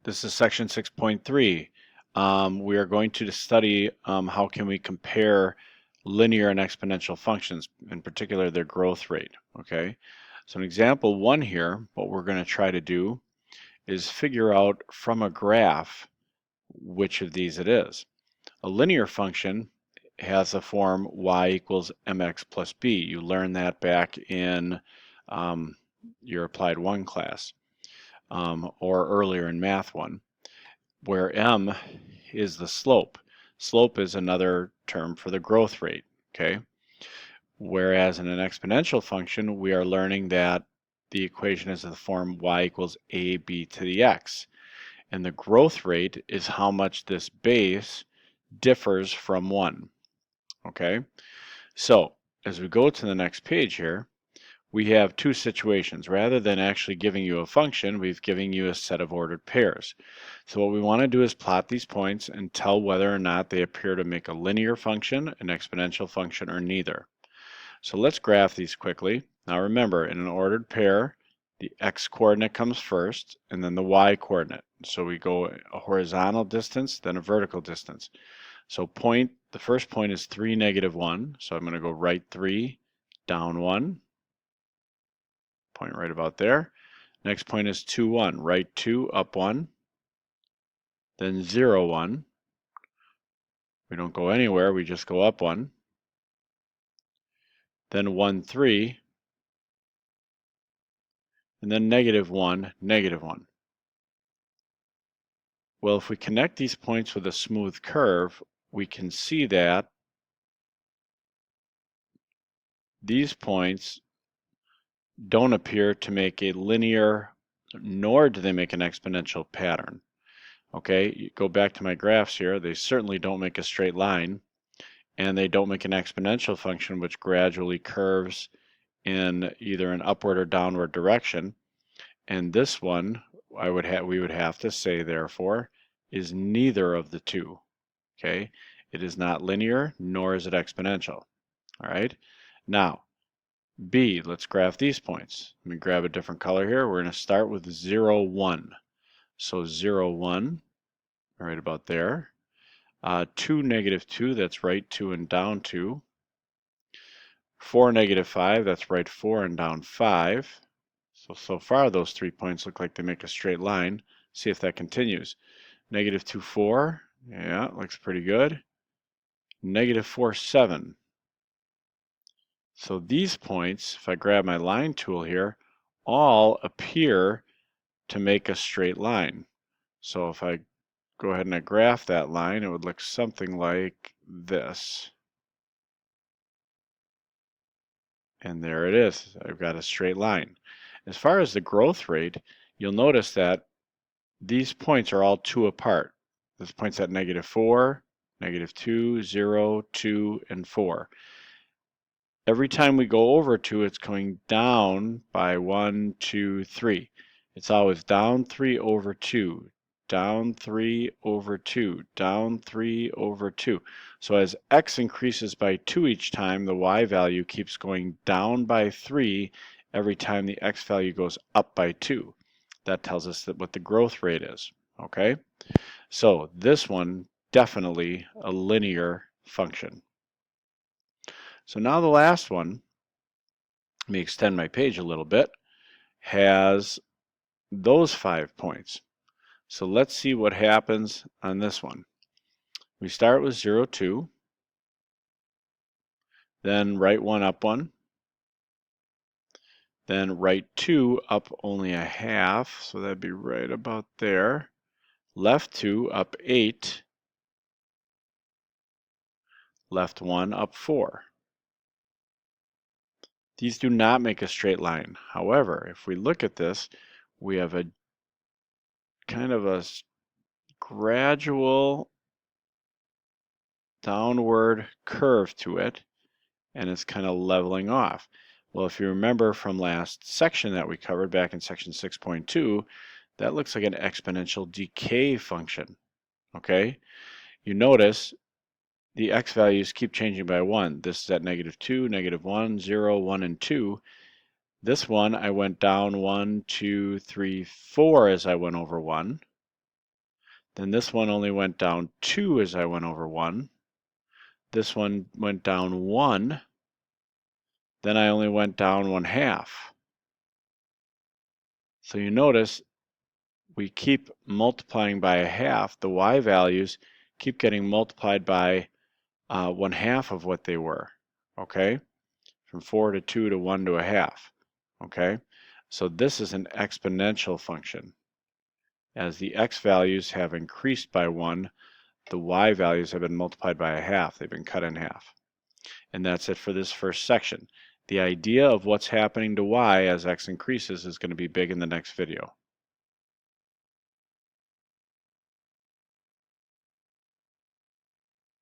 This is section 6.3. We are going to study how can we compare linear and exponential functions, in particular their growth rate. Okay, so in example 1 here, what we're going to try to do is figure out from a graph which of these it is. A linear function has a form y equals mx plus b. You learned that back in your applied 1 class or earlier in math 1, where m is the slope. Slope is another term for the growth rate, okay? Whereas in an exponential function, we are learning that the equation is in the form y equals ab to the x. And the growth rate is how much this base differs from 1, okay? So as we go to the next page here, we have two situations. Rather than actually giving you a function, we've given you a set of ordered pairs. So what we want to do is plot these points and tell whether or not they appear to make a linear function, an exponential function, or neither. So let's graph these quickly. Now remember, in an ordered pair, the x-coordinate comes first, and then the y-coordinate. So we go a horizontal distance, then a vertical distance. So the first point is 3, -1. So I'm going to go right 3, down 1. Point right about there. Next point is 2, 1. Right 2, up 1. Then 0, 1. We don't go anywhere, we just go up 1. Then 1, 3. And then -1, -1. Well, if we connect these points with a smooth curve, we can see that these points don't appear to make a linear, nor do they make an exponential pattern. Okay, you go back to my graphs here, they certainly don't make a straight line, and they don't make an exponential function which gradually curves in either an upward or downward direction. And this one, we would have to say, therefore, is neither of the two. Okay, it is not linear, nor is it exponential. All right, now B, let's graph these points. Let me grab a different color here. We're going to start with 0, 1. So 0, 1, right about there. 2, -2, that's right 2 and down 2. 4, -5, that's right 4 and down 5. So far those 3 points look like they make a straight line. See if that continues. -2, 4, yeah, looks pretty good. -4, 7. So these points, if I grab my line tool here, all appear to make a straight line. So if I go ahead and I graph that line, it would look something like this. And there it is. I've got a straight line. As far as the growth rate, you'll notice that these points are all 2 apart. This point's at -4, -2, 0, 2, and 4. Every time we go over 2, it's going down by 1, 2, 3. It's always down 3 over 2, down 3 over 2, down 3 over 2. So as x increases by 2 each time, the y value keeps going down by 3 every time the x value goes up by 2. That tells us that what the growth rate is, okay? So this one, definitely a linear function. So now the last one, let me extend my page a little bit, has those 5 points. So let's see what happens on this one. We start with 0, 2, then right 1, up 1, then right 2, up only a half, so that'd be right about there. Left 2, up 8, left 1, up 4. These do not make a straight line. However, if we look at this, we have a kind of a gradual downward curve to it, and it's kind of leveling off. Well, if you remember from last section that we covered back in section 6.2, that looks like an exponential decay function, okay? You notice the x values keep changing by 1. This is at -2, -1, 0, 1, and 2. This one, I went down 1, 2, 3, 4 as I went over 1. Then this one only went down 2 as I went over 1. This one went down 1. Then I only went down 1/2. So you notice we keep multiplying by 1/2. The y values keep getting multiplied by 1/2 of what they were, okay? From 4 to 2 to 1 to 1/2, okay? So this is an exponential function. As the x values have increased by 1, the y values have been multiplied by 1/2. They've been cut in half. And that's it for this first section. The idea of what's happening to y as x increases is going to be big in the next video.